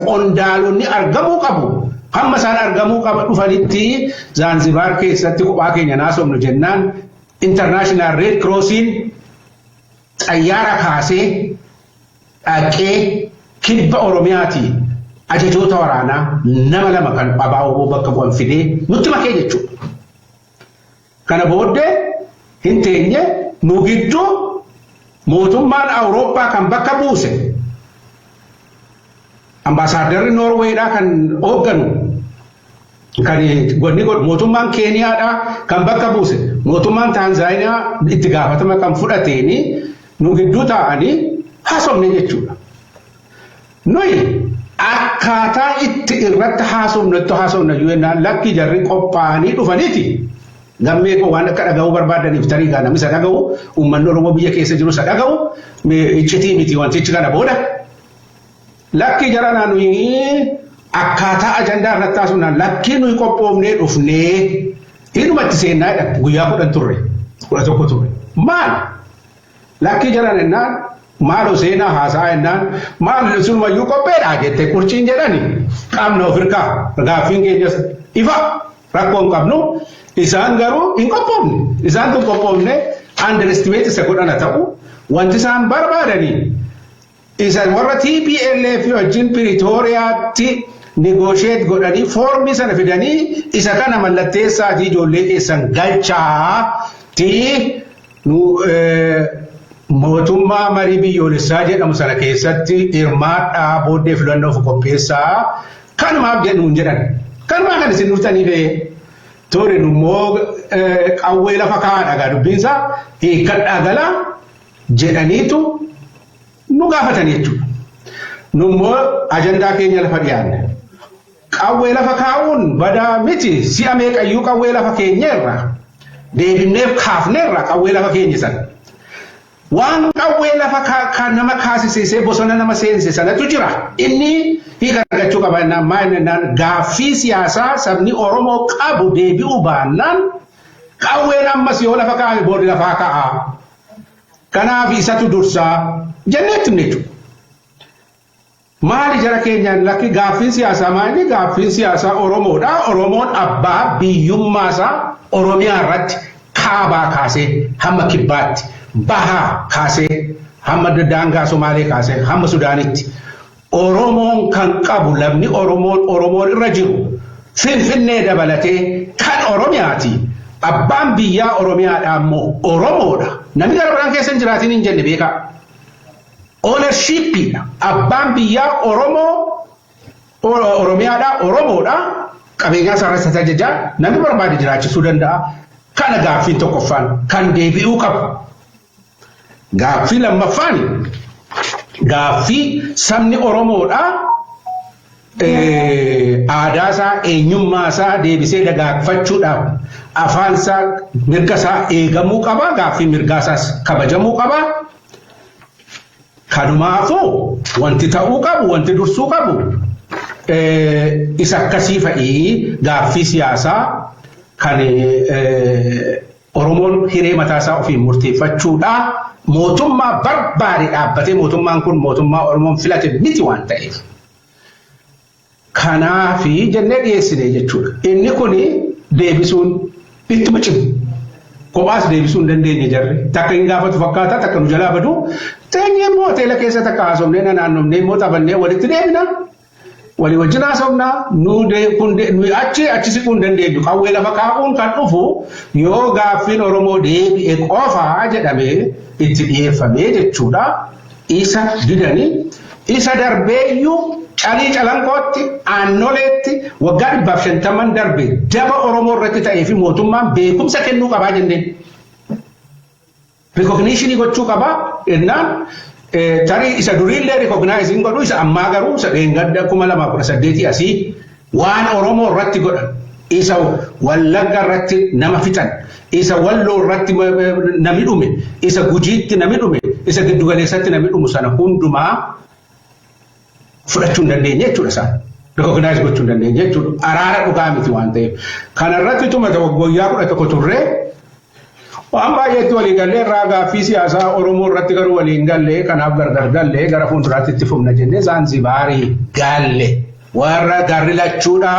qondaalonni argamuu qabu. Hamma isaan argamuu qaba dhufanitti Zanzibar keessatti kophaa keenya naasofnu jennaan International Red Crossiin xayyaara kaasee dhaqee kibba Oromiyaati ajajoota waraanaa nama lama kan abaaboo bakka bu'an fidee nutti makee jechuudha. Kana booddee hin teenye nu gidduu mootummaan Awurooppaa kan bakka buuse ambasaadarri Noorweedhaa kan hoogganu kan mootummaan Keeniyaadhaa kan bakka buuse mootummaan Taanzaaniyaa itti gaafatama kan fudhateeni nu gidduu taa'anii haasofne jechuudha. Nuyi akkaataa itti irratti haasofna yennaan lakki jarri qophaa'anii dhufaniiti. Gammee koo waan akka dhaga'uu barbaadaniif tarii gaa namni isa dhaga'u uummanni Oromoo biyya keessa jiru isa dhaga'u iccitii miti wantichi kana booda. Lakki jara nuyi akkaataa ajandaa irratti haasofnaan lakki nuyi qophoofnee dhufnee inumatti seennaa jedha guyyaa 10 turre 11 turre. Maal? Lakki jara jennaan maaloo seenaa haasaa jennaan maal sunumayyuu qopheedhaa jettee qurciin jedhani qaamna ofirkaa gaaffiin keenyas ifa rakkoon qabnu isaan garuu hin qophoofne isaan tun qophoofne underestimate isa godhana ta'u wanti isaan barbaadanii isa warra TPLF wajjin Pretooriyaatti negotiate godhanii foormii sana fidanii isa kana mallatteessaatii ijoollee keessan galchaa ti nu mootummaa marii biyyoolessaa jedhamu sana keessatti hirmaadhaa booddee filannoof qopheessaa kanumaaf jedhuun jedhan kanumaa kan isin dhuftanii bee Tori nummoo qawwee lafa kaa'aadha dubbiinsaa hiikkadhaa galaa jedhaniitu nu gaafatan jechuudha. Nummoo ajandaa keenya lafa dhiyaanne. Qawwee lafa kaa'uun badaa miti si'a meeqayyuu qawwee lafa keenyerra deebinneef kaafneerra qawwee lafa keenya sana. Waan qawwee lafa kan nama kaasisiisee bosona nama seense sanatu jira. Inni hiika argachuu qaba jennaan maal jennaan gaaffii siyaasaa sabni Oromoo qabu deebi'uu baannaan qawween ammas yoo lafa kaa'ame boodi lafaa ka'a. Kanaaf isatu dursaa jenneetti jechuudha. Maali jara keenyaan lakki gaaffiin siyaasaa maali? Gaaffiin siyaasaa Oromoodha. Oromoon abbaa biyyummaasaa Oromiyaa irratti kaabaa kaasee hamma kibbaatti. Bahaa kaasee hamma daangaa Somaalee kaasee hamma Sudaanitti Oromoon kan qabu lamni Oromoon irra jiru Finfinnee dabalatee kan Oromiyaati. Abbaan biyyaa Oromiyaadhaa immoo Oromoodha. Namni gara biraan keessa hin jiraatin hin jenne beekaa. Ownershiippiidha. Abbaan biyyaa Oromiyaadhaa Oromoodha. Qabeenyaa isaarratti tajaajilan namni barbaade jiraachisuu danda'a. Kana gaaffiin tokkoffaan kan deebi'uu qabu. Gaaffii lammaffaan gaaffii sabni Oromoodha aadaasaa eenyummaasaa deebisee dagaagfachuudhaaf afaansaa mirgasaa eegamuu qaba gaaffii mirgaasaas kabajamuu qaba. Kanumaafuu wanti ta'uu qabu wanti dursuu qabu isa akkasii fa'ii gaaffii siyaasaa kan Oromoon hiree mataasaa ofiin murteeffachuudha. Mootummaa barbaade dhaabbatee mootummaan kun mootummaa Oromoon filate miti waan ta'eef. Kanaafi jennee dhiyeessine jechuudha. Inni kun deebisuun ittuma cimu. Kophaas deebisuu hin dandeenye jarri. Takka hin gaafatu fakkaata takka nu jalaa badu. Teenyee immoo hoteela keessa takka haasofnee naannofnee immoo taphannee walitti deebina. Walii wajjin haasofnaa nu achi siquu hin dandeenyu. Qawwee lafa kaa'uun kan dhufu yoo gaaffiin Oromoo deebi'e qofaa jedhamee itti dhiyeeffamee jechuudha. Isa didanii isa darbeeyyuu calii calanqootti aannoleetti waggaa 150 darbe daba Oromoo irratti ta'ee fi mootummaan beekumsa kennuu qabaa jenneen. Recognition gochuu qabaa jennaan tarii isa duriillee recognize godhu isa ammaa garuu isa dheengadda 2018 asii waan Oromoo irratti godhan isa Wallagga irratti nama fixan isa Walloo irratti nami dhume isa Gujiitti nami dhume isa Giddugaleessatti nami dhumu sana hundumaa fudhachuu hin dandeenye jechuudha isaan. Recognize gochuu hin dandeenye jechuudha. Araara dhugaa miti waan ta'eef. Kana irratti tuma guyyaa 11 turree waan baay'eetti walii gallee irraa gaaffii siyaasaa Oromoo irratti garuu waliin gallee kanaaf gargar gallee gara fuulduraatti itti fufna jennee Zanzibaarii galle warra garri lachuudha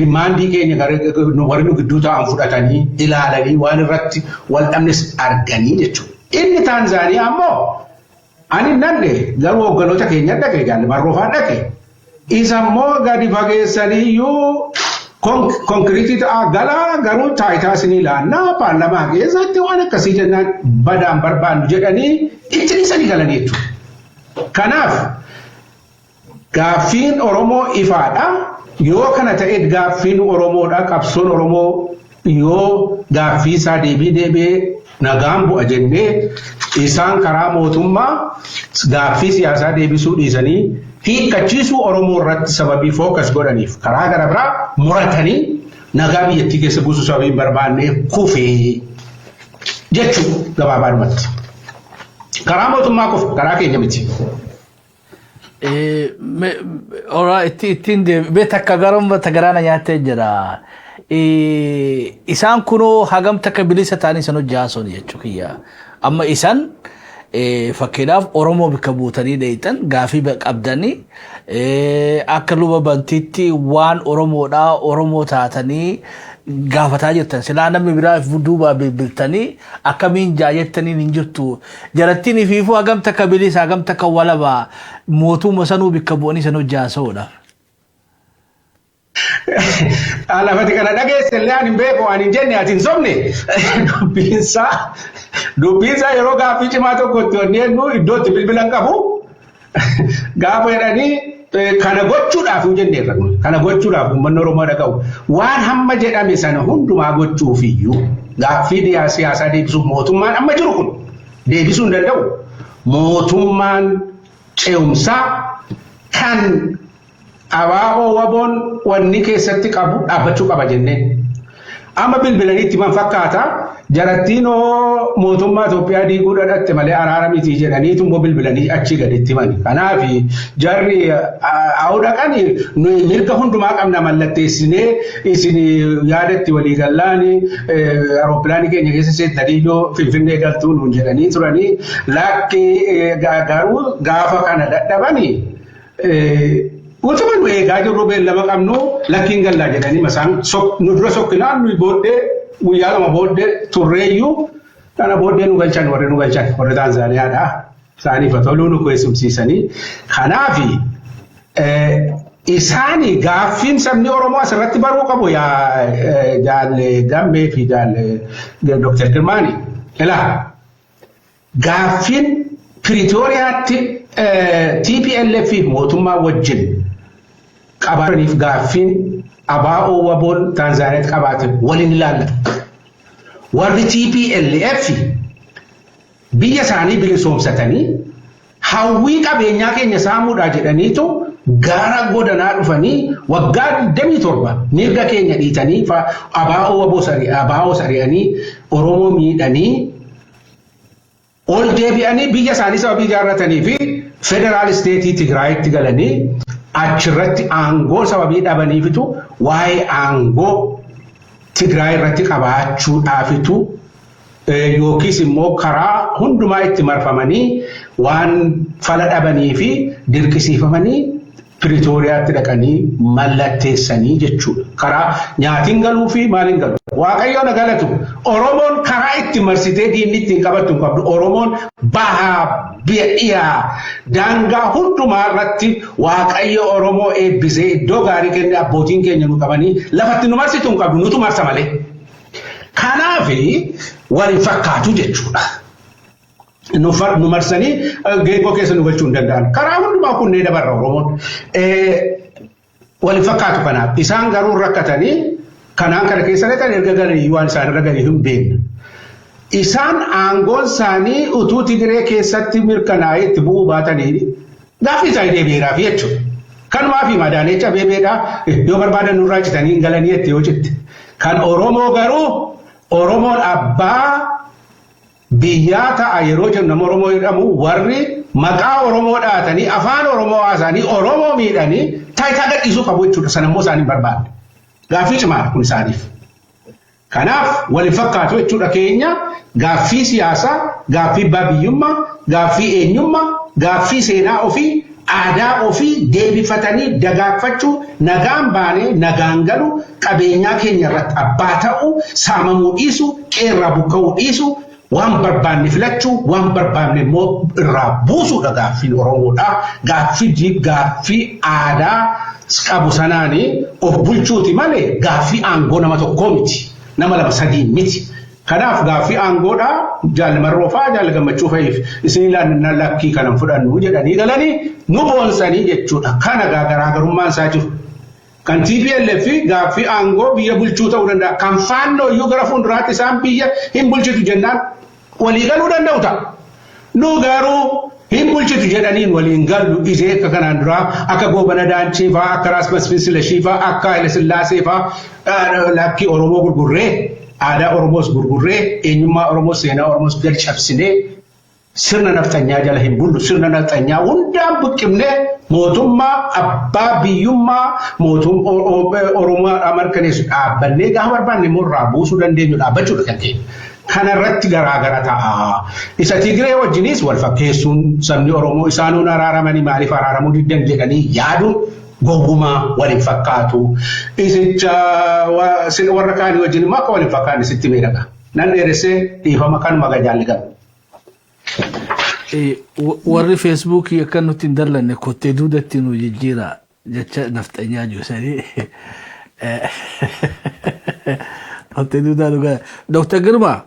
dimaandii keenya warri nu gidduu ta'an fudhatanii ilaalanii waan irratti wal dhabnes arganii jechuudha. Inni Taanzaaniyaa ammoo ani nanne garuu hogganoota keenya dhaqee jaalle marroofaan dhaqee isa immoo gadi fageessaniiyyuu konkriitii ta'aa galaa garuu taayitaa isin ilaannaa paarlamaa keessatti waan akkasii jennaan badaan barbaannu jedhanii itti dhiisanii galanii jechuudha. Kanaaf gaaffiin Oromoo ifaadha. Yoo kana ta'e gaaffiin Oromoodha qabsoon Oromoo yoo gaaffii isaa deebi'ee nagaan bu'a jennee isaan karaa mootummaa gaaffii siyaasaa deebisuu dhiisanii hiikkachiisuu Oromoo irratti sababii fookas godhaniif karaa gara biraa muratanii nagaa biyyattii keessa buusuu sababii barbaannee kufee jechuudha gabaabaadhumatti. Karaa mootummaa kufa karaa keenya miti. Ora ittiin beeta akka garamba tagarana nyaatee jira. Isaan kunoo hagam takka bilisa ta'anii san hojjaason jechuu kiyya. Amma isaan fakkeenyaaf Oromoo bika buutanii dheeytan gaafii qabdanii akka luba bantiitti waan Oromoodhaa Oromoo taatanii gaafataa jirtan silaa namni biraa duuba bilbiltanii akkamiin jaayettanii hin jirtu jarattiin ifiifuu hagam takka bilisa hagam takka walaba mootummaa sanuu bika bu'anii san hojjaasoodha. Alafati kana dhageesse illee ani beeku ani jenne ati hin sobne dubbiinsaa yeroo gaaffii cimaa tokkotti wanneenu iddootti bilbilan qabu gaafa jedhanii kana gochuudhaaf hin jenneerra kana gochuudhaaf uummanni Oromoo dhaga'u waan hamma jedhame sana hundumaa gochuuf iyyuu gaaffii siyaasaa deebisuuf mootummaan amma jiru kun deebisuu hin danda'u mootummaan ce'umsaa kan abaaboo waboon wanni keessatti qabu dhaabbachuu qaba jennee. Amma bilbilaniitti man fakkaata jarattiin mootummaa Itoophiyaa diiguu dhadhatte malee araara miti jedhaniitu immoo bilbilanii achii gaditti mani. Kanaaf jarri dhaqan mirga hundumaa qabna mallatteessinee isin yaadatti walii gallaani aerooppilaanii keenya keessa seettanii yoo Finfinnee galtuu nuun jedhanii turanii lakkii garuu gaafa kana dadhabanii utuma nu eegaa jirru beellama qabnu lakkiin gallaa jedhanii masaan nu dura sokkinaan nu booddee guyyaa lama booddee turreeyyuu kana booddee nu galchan warri Taanzaaniyaadha. Isaaniif toluu nu keessumsiisanii. Kanaaf isaanii gaaffiin sabni Oromoo asirratti baruu qabu yaa jaalle Gammee fi jaalle Dr. Girmaani. Ilaa gaaffiin Piriitooriyaatti TPLF fi mootummaa wajjin qabataniif gaaffiin abaa'oo waboon Taanzaaniyaatti qabaate waliin ilaallatu. Warri TPLF biyya isaanii bilisoomsatanii hawwii qabeenyaa keenya saamuudhaa jedhaniitu gara godanaa dhufanii waggaa 27 mirga keenya dhiitanii abaa'oo sari'anii Oromoo miidhanii ol deebi'anii biyya isaanii sababii ijaarratanii fi federaal isteetii Tigraayitti galanii achirratti aangoo sababii dhabaniifitu waa'ee aangoo Tigraay irratti qabaachuudhaafitu yookiis immoo karaa hundumaa itti marfamanii waan fala dhabanii fi dirqisiifamanii Piriitooriyaatti dhaqanii mallatteessanii jechuudha. Karaa nyaatiin galuu fi maaliin galu. Waaqayyoon galatu Oromoon karaa itti marsitee diinni ittiin qabattu hin qabdu. Oromoon bahaa dhiyaa daangaa hundumaa irratti Waaqayyo Oromoo eebbisee iddoo gaarii kenne abbootiin keenya nu qabanii lafatti nu marsitu hin qabdu nutu marsa malee. Kanaaf waliin fakkaatu jechuudha. Nu marsanii geengoo keessa nu galchuu hin danda'an. Karaa hundumaa kunneen dabarra Oromoon. Waliin fakkaatu kanaaf isaan garuu rakkatanii kanaan kana keessa dhaqan erga galanii waan isaan irra galii hin beekne. Isaan aangoon isaanii utuu Tigree keessatti mirkanaa'ee itti bu'uu baatanii gaaffii isaanii deebi'eeraaf jechuudha. Kanumaa fi madaanee cabeebeedhaa yoo barbaadan nurraa citanii hin galanii itti yoo citte. Kan Oromoo garuu Oromoon abbaa biyyaa ta'a yeroo jennu nama Oromoo jedhamu warri maqaa Oromoo dhaatanii afaan Oromoo haasanii Oromoo miidhanii taayitaa gadhiisuu qabu jechuudha. Sanammoo isaanii barbaadde. Gaaffii cimaa kun isaaniif. Kanaaf wal fakkaatu jechuudha keenya gaaffii siyaasaa, gaaffii babiyyummaa, gaaffii eenyummaa, gaaffii seenaa ofii, aadaa ofii deebifatanii dagaagfachuu, nagaan baanee nagaan galu, qabeenyaa keenya irratti abbaa ta'uu, saamamuu dhiisuu, qeerraa buqqa'uu dhiisuu, waan barbaanne filachuu, waan barbaanne immoo irraa buusuudha gaaffiin Oromoodha. Gaaffii aadaa qabu sanaanii of bulchuuti malee gaaffii aangoo nama tokkoo miti. Nama lama sadii miti. Kanaaf gaaffii aangoodha jaalmarroo fa'aa jaalgammachuu fa'iif isin ilaalin lakkii kanan fudhannu jedhanii galanii nu boonsanii jechuudha. Kana garaagarummaan isaa jiru. Kan TPLF gaaffii aangoo biyya bulchuu ta'uu danda'a. Kan faannoo iyyuu gara fuulduraatti isaan biyya hin bulchitu jennaan walii galuu danda'u ta'a. Nu garuu hin bulchitu jedhaniin waliin gallu ijee akka kanaan duraa akka Goobana Daanchee fa'aa akka Raasmas Fisilashii fa'aa akka Haile Sillaasee fa'aa lakkii Oromoo gurgurree aadaa Oromoos gurgurree eenyummaa Oromoos seenaa Oromoos gadi cabsinee sirna naftanyaa jala hin bullu sirna naftanyaa hundaan buqqifnee mootummaa abbaa biyyummaa mootummaa Oromoo mirkaneessu dhaabbannee gaafa barbaanne immoo irraa buusuu dandeenyu dhaabbachuudha kan ta'e. Kanarratti garaagara ta'a. Isa Tigree wajjinis wal fakkeessuun sabni Oromoo isaanuun araaramanii maaliif araaramuu diddan jedhanii yaaduun gowwumaa waliin fakkaatu. Isicha warra kaanii wajjin immoo akka waliin fakkaanne sitti miidhaga. Nan dheeressee dhiifama kanuma gajaalli qabu. Warri Feesbuukii akka nuti hin dallanne kottee duudatti nu jijjiira jecha naftanyaa jiru. Kottee duudaa dhugaa. Dr. Girmaa.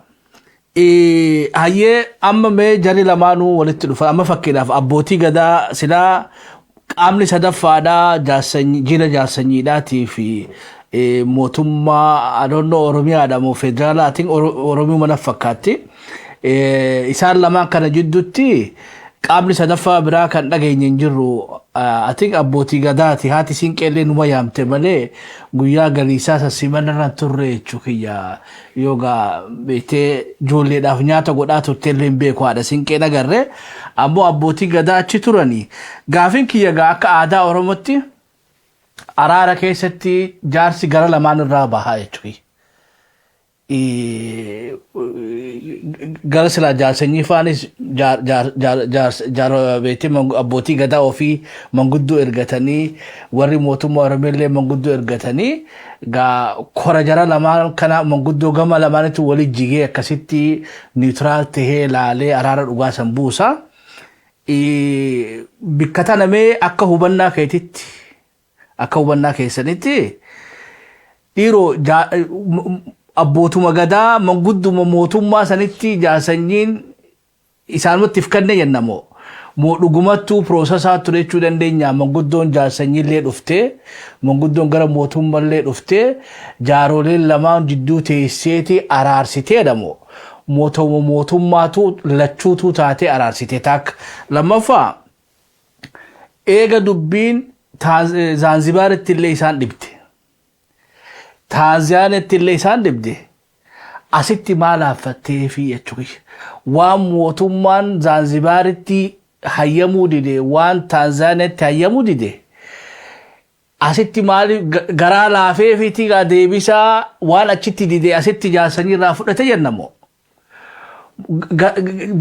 Hayyee amma mee jarri lamaanuu walitti dhufa amma fakkiidhaaf abbootii gadaa silaa qaamni sadaffaadhaa jila jaarsanyiidhaatii fi mootummaa adoonnoo Oromiyaadha moo federaalaatiin Oromiyuu mana fakkaatti isaan lamaan kana jidduutti qaamni sadaffaa biraa kan dhageenye hin jirru ati abbootii gadaati haati siinqeellee numa yaamte malee guyyaa galiisaa sassimanarraan turre jechuu kiyya yoogaa beetee ijoolleedhaaf nyaata godhaa turteellee hin beeku haadha siinqeen agarre ammoo abbootii gadaa achi turanii gaafiin kiyya gaa akka aadaa Oromootti araara keessatti jaarsi gara lamaan irraa bahaa jechuu gara silaa jaarsanyii faanis beetee abbootii gadaa ofii manguddoo ergatanii warri mootummaa Oromiyaallee manguddoo ergatanii gaa kora jara lamaan kana manguddoo gama lamaanitti walii jigee akkasitti niwutiraal tahee laalee araara dhugaa san buusa. Bikkata namee akka hubannaa keetitti akka hubannaa keessanitti dhiiroo abbootuma gadaa mangudduma mootummaa sanitti jaarsanyiin isaanumatti ifkanne jennamoo moo dhugumattuu piroosesaa ture jechuu dandeenya manguddoon jaarsanyiillee dhuftee manguddoon gara mootummaallee dhuftee jaaroleen lamaan jidduu teesseeti araarsiteedha moo mootummaatu lachuutu taatee araarsite taak lammaffaa eega dubbiin Zanzibaaritti illee isaan dhibte Tanzaniyaatti illee isaan dhibde asitti maal haffattee fi jechuudha waan mootummaan Zanzibaaritti hayyamuu dide waan Tanzaniyaatti hayyamuu dide asitti maal garaa laafee fi deebisaa waan achitti dide asitti jaarsanii irraa fudhate jennamoo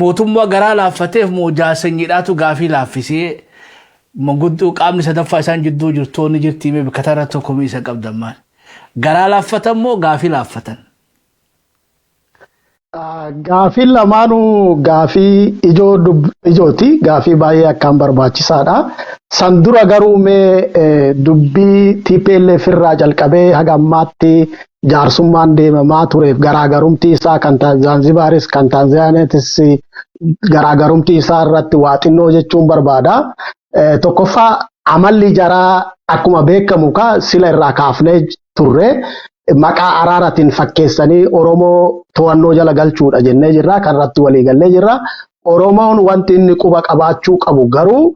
mootummaa garaa laaffateef moo jaarsanyiidhaatu gaafii laaffisee manguddoo qaamni sadaffaa isaan jidduu jirtoonni jirtii mee bakka irratti tokko miisa qabdan maal garaa laaffatan moo gaafii laaffatan? Gaafii lamaanuu gaafii ijooti gaafii baay'ee akkaan barbaachisaadha. San dura garuu mee dubbii TPLF irraa jalqabee haga ammaatti jaarsummaan deemamaa tureef garaagarumti isaa kan Zanzibaaris kan Tanzaaniyaatis garaagarumti isaa irratti waa xinnoo jechuun barbaada. Tokkoffaa amalli jaraa akkuma beekamu sila irraa kaafnee turre maqaa araaratiin fakkeessanii Oromoo to'annoo jala galchuudha jennee jirra kan irratti walii gallee jirra. Oromoon wanti inni quba qabaachuu qabu garuu